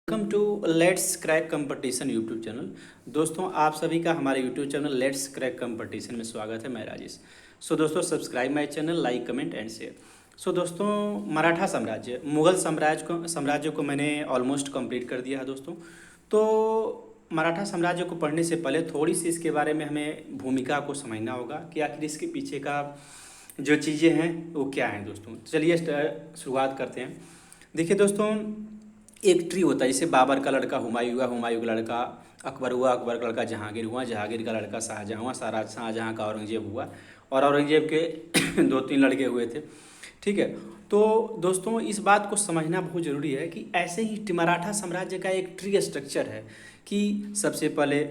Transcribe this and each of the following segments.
Welcome to let's crack competition YouTube channel. दोस्तों, आप सभी का हमारे YouTube channel let's crack competition में स्वागत है। मैं राजेश। दोस्तों, subscribe my channel, like, comment and share. दोस्तों, मराठा साम्राज्य, मुगल साम्राज्य को मैंने ऑलमोस्ट कंप्लीट कर दिया है दोस्तों। तो मराठा साम्राज्य को पढ़ने से पहले थोड़ी सी इसके बारे में हमें भूमिका को समझना होगा कि आखिर इसके पीछे का जो चीज़ें हैं वो क्या हैं दोस्तों। चलिए शुरुआत करते हैं। देखिए दोस्तों, एक ट्री होता है, जैसे बाबर का लड़का हुमायूं हुआ, हुमायूं का लड़का अकबर हुआ, अकबर का लड़का जहांगीर हुआ, जहांगीर का लड़का शाहजहाँ हुआ, शाहजहाँ का औरंगजेब हुआ, और औरंगजेब के दो तीन लड़के हुए थे। ठीक है। तो दोस्तों, इस बात को समझना बहुत ज़रूरी है कि ऐसे ही मराठा साम्राज्य का एक ट्री स्ट्रक्चर है कि सबसे पहले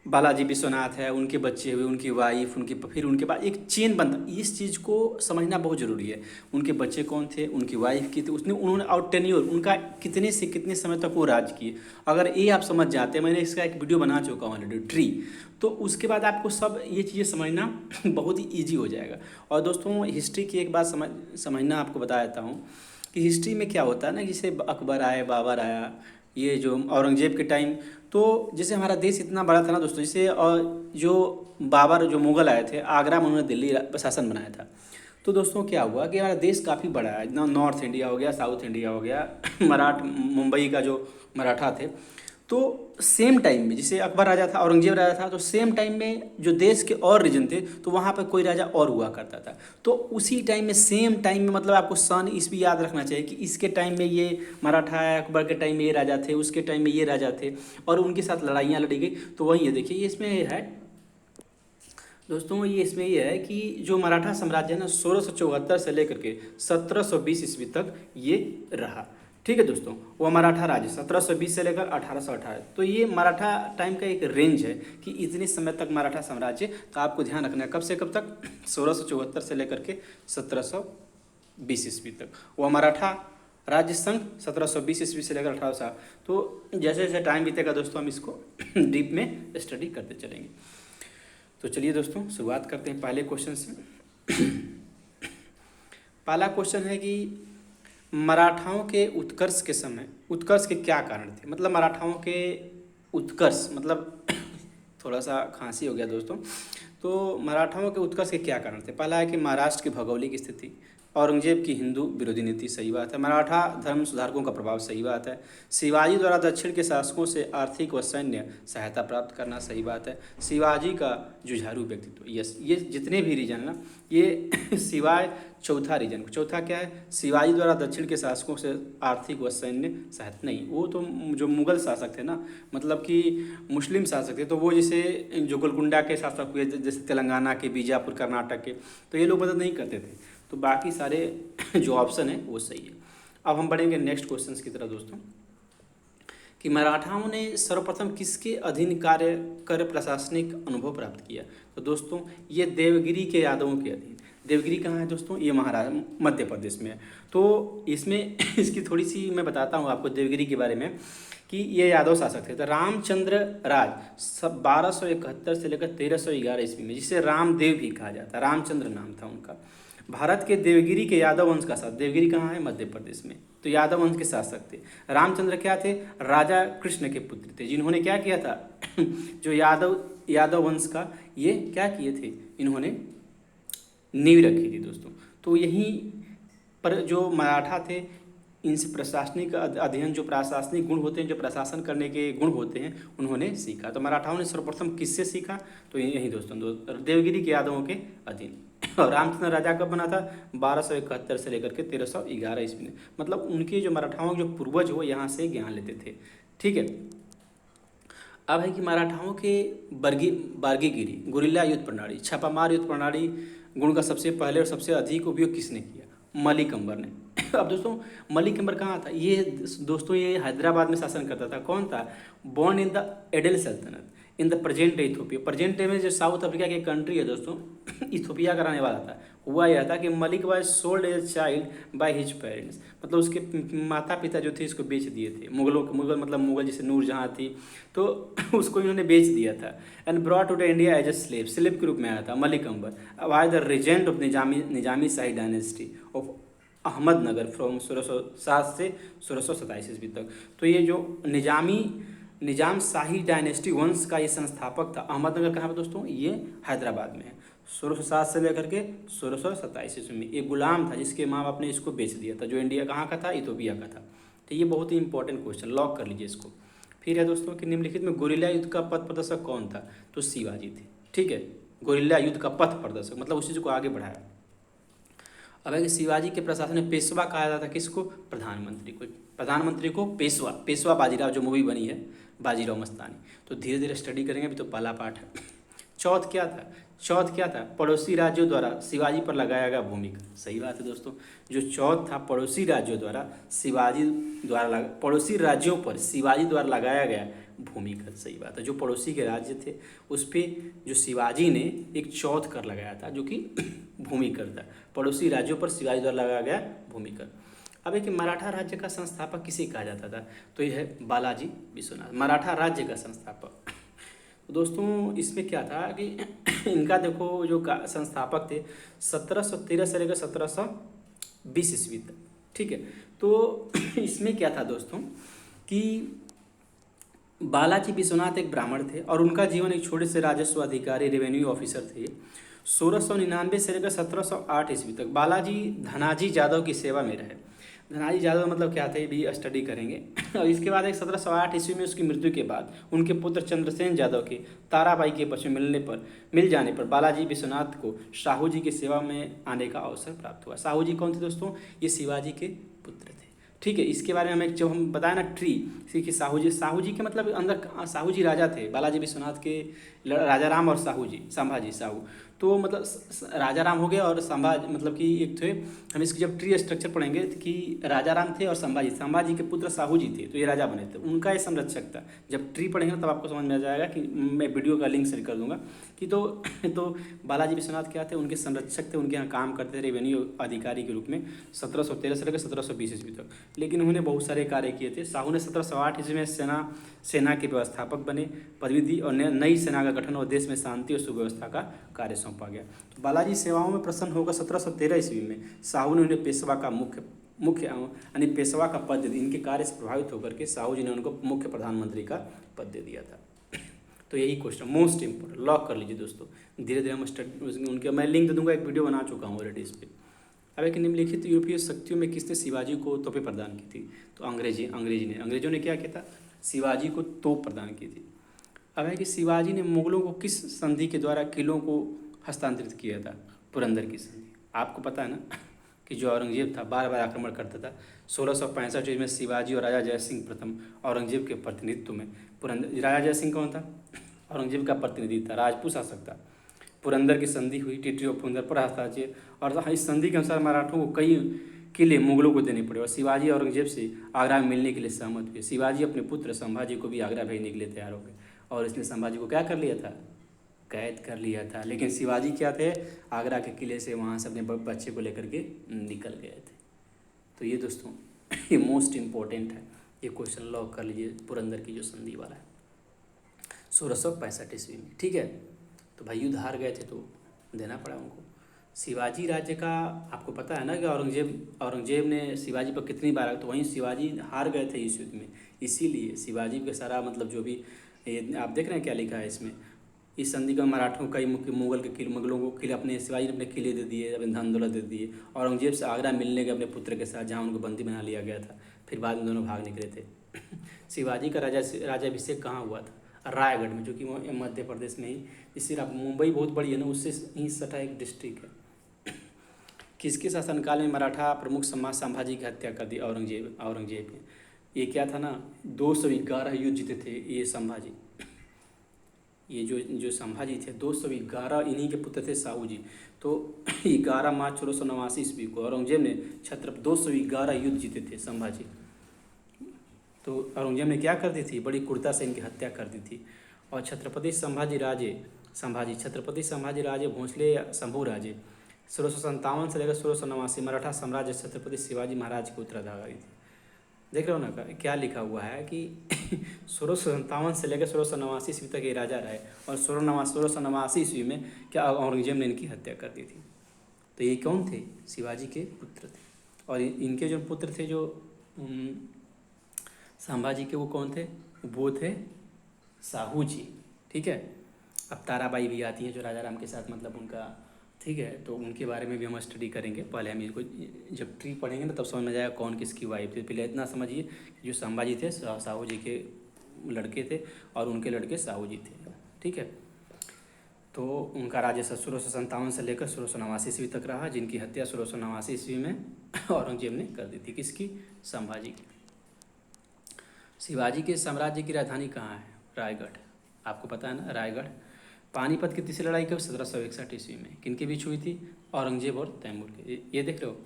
बालाजी विश्वनाथ है, उनके बच्चे हुए, उनकी वाइफ, उनकी फिर उनके बाद एक चेन बनता। इस चीज़ को समझना बहुत ज़रूरी है। उनके बच्चे कौन थे, उनकी वाइफ की थी, उसने उन्होंने और टेन्योर उनका कितने से कितने समय तक वो राज किए। अगर ये आप समझ जाते हैं, मैंने इसका एक वीडियो बना चुका हूँ ऑलरेडी, ट्री। तो उसके बाद आपको सब ये चीज़ें समझना बहुत ही ईजी हो जाएगा। और दोस्तों, हिस्ट्री की एक बात समझना आपको बता देता हूँ कि हिस्ट्री में क्या होता है ना, जैसे अकबर आए, बाबर आया, ये जो औरंगजेब के टाइम, तो जैसे हमारा देश इतना बड़ा था ना दोस्तों, जैसे और जो बाबर जो मुग़ल आए थे, आगरा में उन्होंने दिल्ली प्रशासन बनाया था। तो दोस्तों, क्या हुआ कि हमारा देश काफ़ी बड़ा है, नॉर्थ इंडिया हो गया, साउथ इंडिया हो गया, मुंबई का जो मराठा थे। तो सेम टाइम में जैसे अकबर राजा था, औरंगजेब राजा था, तो सेम टाइम में जो देश के और रीजन थे, तो वहाँ पर कोई राजा और हुआ करता था। तो उसी टाइम में, सेम टाइम में, मतलब आपको सन ईस्वी याद रखना चाहिए कि इसके टाइम में ये मराठा है, अकबर के टाइम में ये राजा थे, उसके टाइम में ये राजा थे, और उनके साथ लड़ाइयाँ लड़ी गई। तो वही है, देखिए ये इसमें है दोस्तों, ये इसमें ये है कि जो मराठा साम्राज्य है ना, 1674 से लेकर के 1720 ईस्वी तक ये रहा। ठीक है दोस्तों, वो मराठा राज्य 1720 से लेकर 1818। तो ये मराठा टाइम का एक रेंज है कि इतने समय तक मराठा साम्राज्य। तो आपको ध्यान रखना है कब से कब तक, 1674 से लेकर के 1720 ईस्वी तक वो मराठा राज्य संघ, 1720 ईस्वी से लेकर 1800। तो जैसे जैसे टाइम बीतेगा दोस्तों, हम इसको डीप में स्टडी करते चलेंगे। तो चलिए दोस्तों, शुरुआत करते हैं पहले क्वेश्चन से। पहला क्वेश्चन है कि मराठाओं के उत्कर्ष के समय, उत्कर्ष के क्या कारण थे। मतलब मराठाओं के उत्कर्ष, मतलब थोड़ा सा खांसी हो गया दोस्तों। तो मराठाओं के उत्कर्ष के क्या कारण थे। पहला है कि महाराष्ट्र की भौगोलिक स्थिति, औरंगजेब की हिंदू विरोधी नीति, सही बात है। मराठा धर्म सुधारकों का प्रभाव, सही बात है। शिवाजी द्वारा दक्षिण के शासकों से आर्थिक व सैन्य सहायता प्राप्त करना, सही बात है। शिवाजी का जुझारू व्यक्तित्व, यस, ये जितने भी रीजन ना, ये सिवाय चौथा रीजन, चौथा क्या है, शिवाजी द्वारा दक्षिण के शासकों से आर्थिक व सैन्य सहायता, नहीं, वो तो जो मुगल शासक थे ना, मतलब कि मुस्लिम शासक थे। तो वो जैसे जो गोलकुंडा के शासक हुए, जैसे तेलंगाना के, बीजापुर, कर्नाटक के, तो ये लोग मदद नहीं करते थे। तो बाकी सारे जो ऑप्शन है वो सही है। अब हम बढ़ेंगे नेक्स्ट क्वेश्चन की तरफ दोस्तों, कि मराठाओं ने सर्वप्रथम किसके अधीन कार्य कर प्रशासनिक अनुभव प्राप्त किया। तो दोस्तों, ये देवगिरी के यादवों के अधीन। देवगिरी कहाँ है दोस्तों, ये मध्य प्रदेश में है। तो इसमें इसकी थोड़ी सी मैं बताता हूँ आपको देवगिरी के बारे में, कि ये यादव शासक थे। तो रामचंद्र राज 1271 से लेकर 1311 ईस्वी में, जिसे रामदेव भी कहा जाता है, रामचंद्र नाम था उनका, भारत के देवगिरी के यादव वंश का शासक। देवगिरी कहाँ है, मध्य प्रदेश में। तो यादव वंश के शासक थे। रामचंद्र क्या थे, राजा कृष्ण के पुत्र थे, जिन्होंने क्या किया था जो यादव वंश का ये क्या किए थे, इन्होंने नींव रखी थी दोस्तों। तो यहीं पर जो मराठा थे, इनसे प्रशासनिक अध्ययन, जो प्रशासनिक गुण होते हैं, जो प्रशासन करने के गुण होते हैं, उन्होंने सीखा। तो मराठाओं ने सर्वप्रथम किससे सीखा, तो यही दोस्तों, देवगिरी के यादवों के अधीन। और रामचंद्र राजा कब बना था, 1271 से लेकर के 1311 ईस्वी में। मतलब उनके जो मराठाओं के जो पूर्वज वो यहाँ से ज्ञान लेते थे। ठीक है। अब है कि मराठाओं के बार्गीगिरी, गुरिल्ला युद्ध प्रणाली, छापामार युद्ध प्रणाली गुण का सबसे पहले और सबसे अधिक उपयोग किसने किया, मलिक अंबर ने। अब दोस्तों, मलिक अंबर कहाँ था, ये दोस्तों ये हैदराबाद में शासन करता था। कौन था, बॉर्न इन द एडेल सल्तनत in the present Ethiopia. Present में जो साउथ अफ्रीका की कंट्री है दोस्तों, इथोपिया का रहने वाला था। हुआ यह था कि Malik was sold as child by his parents, मतलब उसके माता पिता जो थे इसको बेच दिए थे। मुगल मतलब मुगल जैसे नूरजहाँ थी, तो उसको इन्होंने बेच दिया था। And brought to India as a slave के रूप में आया था Malik Ambar, by the regent of Nizami Shahi dynasty of Ahmednagar from 1607 से 1627 ईस्वी तक। तो ये जो निजाम शाही डायनेस्टी वंश का ये संस्थापक था। अहमदनगर कहाँ पर दोस्तों? ये हैदराबाद में है। 1607 से लेकर के 1627 ईस्वी में। ये गुलाम था जिसके माँ बाप ने इसको बेच दिया था, जो इंडिया कहाँ का था? इथोपिया का था। तो ये बहुत ही इंपॉर्टेंट क्वेश्चन, लॉक कर लीजिए इसको। फिर है दोस्तों कि निम्नलिखित में गोरिल्ला युद्ध का पथ प्रदर्शक कौन था? तो शिवाजी थे। ठीक है, गोरिल्ला युद्ध का पथ प्रदर्शक मतलब उस चीज़ को आगे बढ़ाया। अब है कि शिवाजी के प्रशासन में पेशवा कहा जाता था किसको? प्रधानमंत्री को। प्रधानमंत्री को पेशवा बाजीराव जो मूवी बनी है बाजीराव मस्तानी। तो धीरे धीरे स्टडी करेंगे, अभी तो पहला पार्ट है। चौथ क्या था? पड़ोसी राज्यों द्वारा शिवाजी पर लगाया गया भूमिका। सही बात है दोस्तों, जो चौथ था पड़ोसी राज्यों द्वारा पड़ोसी राज्यों पर शिवाजी द्वारा लगाया गया भूमिका। सही बात है, जो पड़ोसी के राज्य थे उस पर जो शिवाजी ने एक चौथ कर लगाया था, जो कि भूमिकर था। पड़ोसी राज्यों पर शिवाजी द्वारा लगाया गया भूमिकर। अब एक मराठा राज्य का संस्थापक किसे कहा जाता था? तो यह है बालाजी विश्वनाथ, मराठा राज्य का संस्थापक। तो दोस्तों इसमें क्या था कि इनका देखो जो संस्थापक थे 1713 से लेकर 1720 ईस्वी तक। ठीक है, तो इसमें क्या था दोस्तों कि बालाजी विश्वनाथ एक ब्राह्मण थे और उनका जीवन एक छोटे से राजस्व अधिकारी रेवेन्यू ऑफिसर थे। 1699 से लेकर 1708 ईस्वी तक बालाजी धनाजी यादव की सेवा में रहे। धनाजी यादव मतलब क्या थे भी स्टडी करेंगे। और इसके बाद एक 1708 ईस्वी में उसकी मृत्यु के बाद उनके पुत्र चंद्रसेन यादव के ताराबाई के पक्ष में मिल जाने पर बालाजी विश्वनाथ को साहू जी की सेवा में आने का अवसर प्राप्त हुआ। साहू जी कौन थे दोस्तों? ये शिवाजी के पुत्र थे। ठीक है, इसके बारे में जब हम बताया ना ट्री कि साहू जी के मतलब अंदर साहू जी राजा थे, बालाजी विश्वनाथ के राजा राम और संभाजी साहू। तो मतलब राजा राम हो गए और मतलब कि एक थे। हम इसकी जब ट्री स्ट्रक्चर पढ़ेंगे तो कि राजा राम थे और संभाजी के पुत्र साहू जी थे, तो ये राजा बने थे, उनका ये संरक्षक था। जब ट्री पढ़ेंगे तब आपको समझ में आ जाएगा कि मैं वीडियो का लिंक शेयर कर दूंगा कि तो बालाजी विश्वनाथ क्या थे? उनके संरक्षक थे, उनके यहाँ काम करते थे रेवेन्यू अधिकारी के रूप में 1713 से लेकर 1720 ईस्वी तक। लेकिन उन्होंने बहुत सारे कार्य किए थे। साहू ने 1708 ईस्वी में सेना के व्यवस्थापक बने, पदवी दी और नई सेना का गठन और देश में शांति और सुव्यवस्था का कार्य सौंपा गया। तो बालाजी सेवाओं में प्रसन्न होकर 1713 ईस्वी में साहू ने उन्हें पेशवा का मुख्य यानी पेशवा का पद दे दिया। इनके कार्य से प्रभावित होकर के साहू जी ने उनको मुख्य प्रधानमंत्री का पद दे दिया था। तो यही क्वेश्चन मोस्ट इंपोर्टेंट, लॉक कर लीजिए दोस्तों। धीरे धीरे हम उनके मैं लिंक दे दूंगा, एक वीडियो बना चुका हूँ ऑलरेडी इस पर। अब एक निम्नलिखित यूरोपीय शक्तियों में किसने शिवाजी को तोपें प्रदान की थी? तो अंग्रेजों ने क्या किया था? शिवाजी को तोप प्रदान की थी। अब है कि शिवाजी ने मुगलों को किस संधि के द्वारा किलों को हस्तांतरित किया था? पुरंदर की संधि। आपको पता है ना कि जो औरंगजेब था बार बार आक्रमण करता था। 1665 में शिवाजी और राजा जय सिंह प्रथम औरंगजेब के प्रतिनिधित्व में पुरंदर। राजा जय सिंह कौन था? औरंगजेब का प्रतिनिधि था, राजपूत शासक था। पुरंदर की संधि हुई, ट्रीटी ऑफ पुरंदर पर हस्ताक्षर, और इस संधि के अनुसार मराठों को कई किले मुगलों को देने पड़े और शिवाजी औरंगजेब से आगरा में मिलने के लिए सहमत हुए। शिवाजी अपने पुत्र संभाजी को भी आगरा भेजने के लिए तैयार हो गए और इसने संभाजी को क्या कर लिया था? कैद कर लिया था। लेकिन शिवाजी क्या थे? आगरा के किले से वहाँ से अपने बच्चे को लेकर के निकल गए थे। तो ये दोस्तों ये मोस्ट इम्पोर्टेंट है, ये क्वेश्चन लॉक कर लीजिए। पुरंदर की जो संधि वाला है 1665 ईस्वी में। ठीक है, तो भाई युद्ध हार गए थे तो देना पड़ा उनको। शिवाजी राज्य का आपको पता है ना कि औरंगजेब ने शिवाजी पर कितनी बार, तो वहीं शिवाजी हार गए थे इस युद्ध में। इसीलिए शिवाजी का सारा मतलब जो भी आप देख रहे हैं क्या लिखा है इसमें, इस संधि का मराठों कई मुख्य मुगलों को किले अपने शिवाजी ने अपने किले दे दिए, अपने धन दौलत दे दिए। औरंगजेब से आगरा मिलने के अपने पुत्र के साथ, जहाँ उनको बंदी बना लिया गया था। फिर बाद में दोनों भाग निकले थे। शिवाजी का राजाभिषेक कहाँ हुआ था? रायगढ़ में, जो कि मध्य प्रदेश में ही, जिससे आप मुंबई बहुत बड़ी है ना, उससे ही सटा एक डिस्ट्रिक्ट है। किसके शासनकाल में मराठा प्रमुख संभाजी की हत्या कर दी? औरंगजेब ने। ये क्या था ना, 211 युद्ध जीते थे ये संभाजी। ये जो संभाजी थे 211, इन्हीं के पुत्र थे साहू जी। तो 11 मार्च 1689 ईस्वी को औरंगजेब ने 211 युद्ध जीते थे संभाजी। तो औरंगजेब ने क्या कर दी थी? बड़ी क्रूरता से इनकी हत्या कर दी थी। और छत्रपति संभाजी राजे भोंसले शंभू राजे 1657 से लेकर 1689 मराठा साम्राज्य छत्रपति शिवाजी महाराज के उत्तराधिकारी थे। देख रहे हो ना क्या लिखा हुआ है कि 1657 से लेकर 1689 ईस्वी तक ये राजा रहे और 1689 ईस्वी में क्या औरंगजेब ने इनकी हत्या कर दी थी। तो ये कौन थे? शिवाजी के पुत्र थे। और इनके जो पुत्र थे जो संभाजी के, वो कौन थे? वो थे साहू जी। ठीक है। अब ताराबाई भी आती हैं जो राजा राम के साथ मतलब उनका, ठीक है, तो उनके बारे में भी हम स्टडी करेंगे। पहले हम इसको जब ट्री पढ़ेंगे ना तब समझ में जाएगा कौन किसकी वाइफ थी। पहले इतना समझिए कि जो संभाजी थे साहू जी के लड़के थे और उनके लड़के साहू जी थे। ठीक है। तो उनका राज्य 1657 से लेकर 1689 ईस्वी तक रहा, जिनकी हत्या 1689 ईस्वी में औरंगजेब ने कर दी थी। किसकी? संभाजी की। शिवाजी के साम्राज्य की राजधानी कहाँ है? रायगढ़। आपको पता है ना, रायगढ़। पानीपत की तीसरी लड़ाई कब? 1761 ईस्वी में। किनके बीच हुई थी? औरंगजेब और तैमूर के। ये देख रहे हो,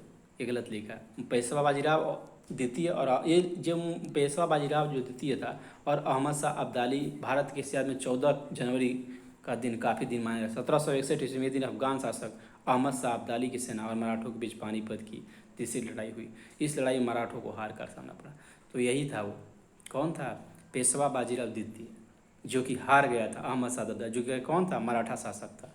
ये गलत लिखा है। पेशवा बाजीराव द्वितीय, और ये जो पेशवा बाजीराव जो द्वितीय था और अहमद शाह अब्दाली भारत के इतिहास में 14 जनवरी का दिन काफ़ी दिन माना गया। 1761 ईस्वी में दिन अफगान शासक अहमद शाह अब्दाली की सेना और मराठों के बीच पानीपत की तीसरी लड़ाई हुई। इस लड़ाई में मराठों को हार का सामना पड़ा। तो यही था वो, कौन था? पेशवा बाजीराव द्वितीय, जो कि हार गया था अहमद शाह अब्दाली, जो कि कौन था? मराठा शासक था।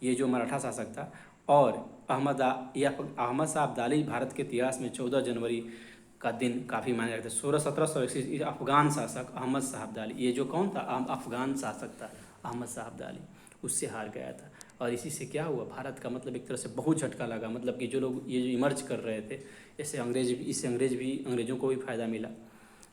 ये जो मराठा शासक था। और अहमद शाह अब्दाली भारत के इतिहास में 14 जनवरी का दिन काफ़ी माना जाता है। 1761 अफगान शासक अहमद शाह अब्दाली, ये जो कौन था? अफगान शासक था अहमद शाह अब्दाली, उससे हार गया था। और इसी से क्या हुआ? भारत का मतलब एक तरह से बहुत झटका लगा। मतलब कि जो लोग ये जो इमर्ज कर रहे थे, इससे अंग्रेज़ों को भी फ़ायदा मिला।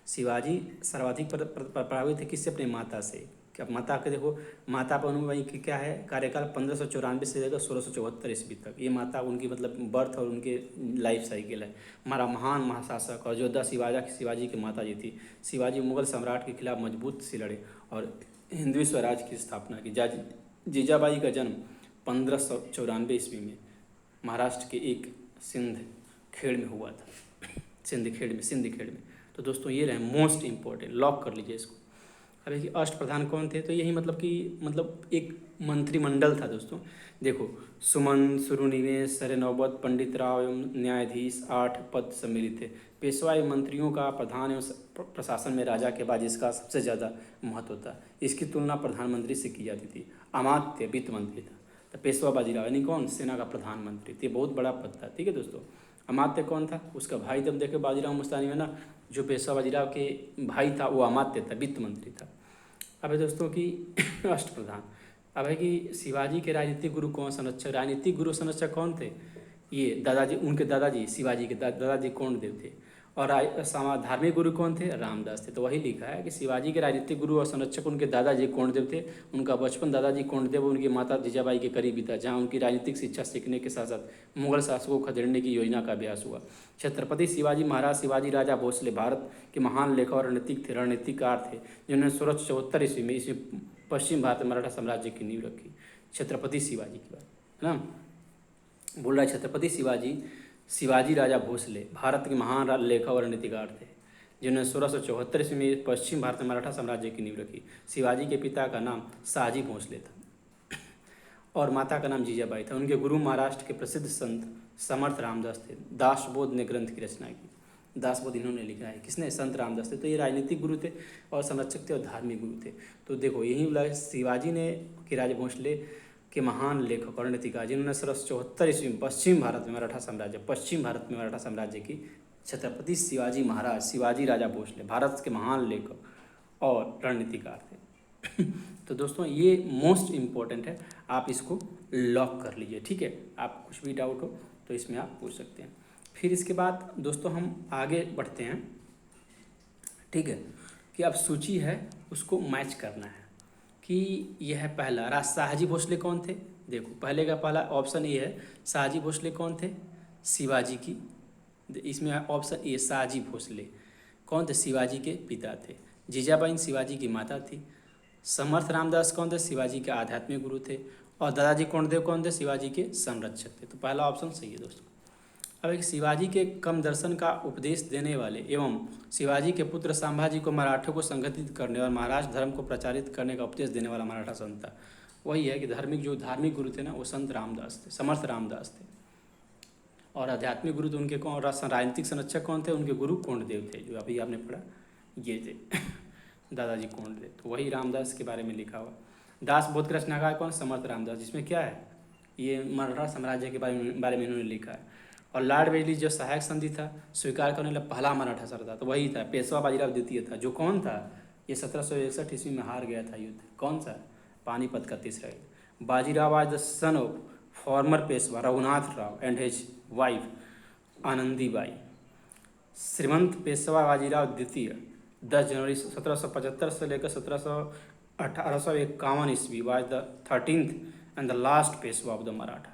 शिवाजी सर्वाधिक प्रभावित थे किससे? अपनी माता से। क्या माता के देखो, माता पर उनकी की क्या है? कार्यकाल 1594 से लेकर 1674 ईस्वी तक। ये माता उनकी मतलब बर्थ और उनके लाइफ साइकिल है। हमारा महान महाशासक और योद्धा शिवाजी की माता जी थी। शिवाजी मुगल सम्राट के खिलाफ मजबूत से लड़े और हिंदवी स्वराज की स्थापना की। जीजाबाई का जन्म 1594 ईस्वी में महाराष्ट्र के एक सिंध खेड़ में हुआ था। सिंध खेड़ में। तो दोस्तों ये रहे मोस्ट इम्पोर्टेंट, लॉक कर लीजिए इसको। अब देखिए अष्ट प्रधान कौन थे? तो यही मतलब एक मंत्रिमंडल था दोस्तों। देखो, सुमन, सुरुनिवेश, सरे नौबत, पंडित राव एवं न्यायाधीश 8 पद सम्मिलित थे। पेशवा एवं मंत्रियों का प्रधान एवं प्रशासन में राजा के बाद इसका सबसे ज़्यादा महत्व था। इसकी तुलना प्रधानमंत्री से की जाती थी। अमात्य वित्त मंत्री था। तो पेशवा बाजीराव यानी कौन? सेना का प्रधानमंत्री थे। बहुत बड़ा पद था। ठीक है दोस्तों। अमात्य कौन था? उसका भाई, तब देखे बाजीराव मस्तानी में ना, जो पेशवा बाजीराव के भाई था वो अमात्य था, वित्त मंत्री था। अब है दोस्तों की अष्ट प्रधान। अब है कि शिवाजी के राजनीतिक गुरु कौन? संरक्षक। राजनीतिक गुरु संरक्षक कौन थे? ये दादाजी, उनके दादाजी शिवाजी के दादाजी कोंडदेव थे। और धार्मिक गुरु कौन थे? रामदास थे। तो वही लिखा है कि शिवाजी के राजनीतिक गुरु और संरक्षक उनके दादाजी कोंडदेव थे। उनका बचपन दादाजी कोंडदेव और उनकी माता जीजाबाई के करीब बीता, जहाँ उनकी राजनीतिक शिक्षा सीखने के साथ साथ मुगल शासकों को खदेड़ने की योजना का अभ्यास हुआ। छत्रपति शिवाजी महाराज शिवाजी राजा भोसले भारत के महान लेखक और रणनीतिकार थे, जिन्होंने 1674 ईस्वी में पश्चिम भारत में मराठा साम्राज्य की नींव रखी। छत्रपति शिवाजी की बात है ना, बोल रहा है छत्रपति शिवाजी राजा भोसले भारत के महान लेखक और रणनीतिकार थे, जिन्होंने 1674 ईस्वी में पश्चिम भारत में मराठा साम्राज्य की नींव रखी। शिवाजी के पिता का नाम शाहजी भोसले था और माता का नाम जीजाबाई था। उनके गुरु महाराष्ट्र के प्रसिद्ध संत समर्थ रामदास थे। दासबोध ने ग्रंथ की रचना की। दासबोध इन्होंने लिखा है। किसने? संत रामदास थे। तो ये राजनीतिक गुरु थे और संरक्षक थे और धार्मिक गुरु थे। तो देखो यही बोला शिवाजी ने कि राजा भोसले के महान लेखक और रणनीतिकार, जिन्होंने 1674 ईस्वी में पश्चिम भारत में मराठा साम्राज्य की, छत्रपति शिवाजी महाराज शिवाजी राजा भोसले भारत के महान लेखक और रणनीतिकार थे। तो दोस्तों ये मोस्ट इम्पोर्टेंट है, आप इसको लॉक कर लीजिए। ठीक है। आप कुछ भी डाउट हो तो इसमें आप पूछ सकते हैं। फिर इसके बाद दोस्तों हम आगे बढ़ते हैं। ठीक है, कि अब सूची है उसको मैच करना है कि यह है पहला शाहजी भोसले कौन थे। देखो पहले का पहला ऑप्शन ये है, शाहजी भोसले कौन थे? शिवाजी की, इसमें ऑप्शन ए शाहजी भोसले कौन थे? शिवाजी के पिता थे। जीजाबाई शिवाजी की माता थी। समर्थ रामदास कौन थे? शिवाजी के आध्यात्मिक गुरु थे। और दादाजी कोंडदेव कौन थे? शिवाजी के संरक्षक थे। तो पहला ऑप्शन सही है दोस्तों। अब एक शिवाजी के कम दर्शन का उपदेश देने वाले एवं शिवाजी के पुत्र संभाजी को मराठों को संगठित करने और महाराष्ट्र धर्म को प्रचारित करने का उपदेश देने वाला मराठा संत था। वही है कि धार्मिक गुरु थे ना, वो संत रामदास थे, समर्थ रामदास थे। और आध्यात्मिक गुरु तो उनके कौन? राजनीतिक संरक्षक कौन थे? उनके गुरु कोंडदेव थे, जो अभी आपने पढ़ा ये थे दादाजी कोंडदेव। तो वही रामदास के बारे में लिखा हुआ। दासबोध रचनाकार कौन? समर्थ रामदास, जिसमें क्या है? ये मराठा साम्राज्य के बारे में इन्होंने लिखा है। और लॉर्ड वेलेस्ली जो सहायक संधि था स्वीकार करने वाला पहला मराठा सरदार तो वही था, पेशवा बाजीराव द्वितीय था। जो कौन था? ये 1761 ईस्वी में हार गया था युद्ध। कौन सा? पानीपत का तीसरा युद्ध। बाजीराव आज the son of former Peshwa Raghunath Rao and his wife Anandibai. Shrimant Peshwa Bajirao द्वितीय 10 जनवरी 1775 से लेकर 1851 ईस्वी was the 13th and the last Peshwa of the Maratha.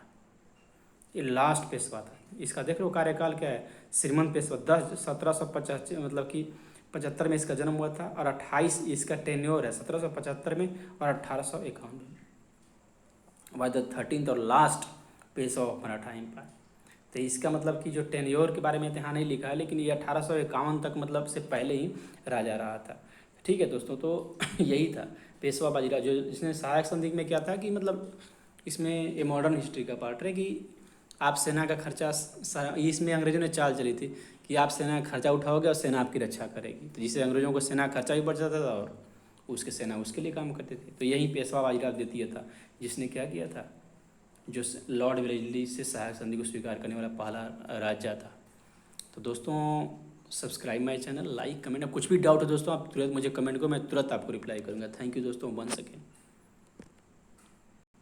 ये लास्ट पेशवा था। इसका देख रहे हो कार्यकाल क्या है? श्रीमंत पेशवा 1750 मतलब कि 75 में इसका जन्म हुआ था और 28 इसका टेन्योर है 1775 में और 1851 में। वाज द 13th और last Peshwa of Maratha empire. तो इसका मतलब कि जो टेन्योर के बारे में यहाँ नहीं लिखा है, लेकिन ये 1851 तक मतलब से पहले ही राजा रहा था। ठीक है दोस्तों, तो यही था पेशवा बाजीराव। जो इसने सहायक संधि में क्या था कि मतलब इसमें ये मॉडर्न हिस्ट्री का पार्ट है कि आप सेना का खर्चा, इसमें अंग्रेजों ने चाल चली थी कि आप सेना का खर्चा उठाओगे और सेना आपकी रक्षा करेगी। तो जिससे अंग्रेजों को सेना का खर्चा भी बढ़ जाता था और उसके सेना उसके लिए काम करते थे। तो यही पेशवा बाजीराव द्वितीय था जिसने क्या किया था, जो लॉर्ड वेलेस्ली से सहायक संधि को स्वीकार करने वाला पहला राजा था। तो दोस्तों subscribe my channel, like comment, कुछ भी डाउट हो दोस्तों आप तुरंत मुझे कमेंट करो, मैं तुरंत आपको रिप्लाई करूँगा। थैंक यू दोस्तों, 1 सेकेंड।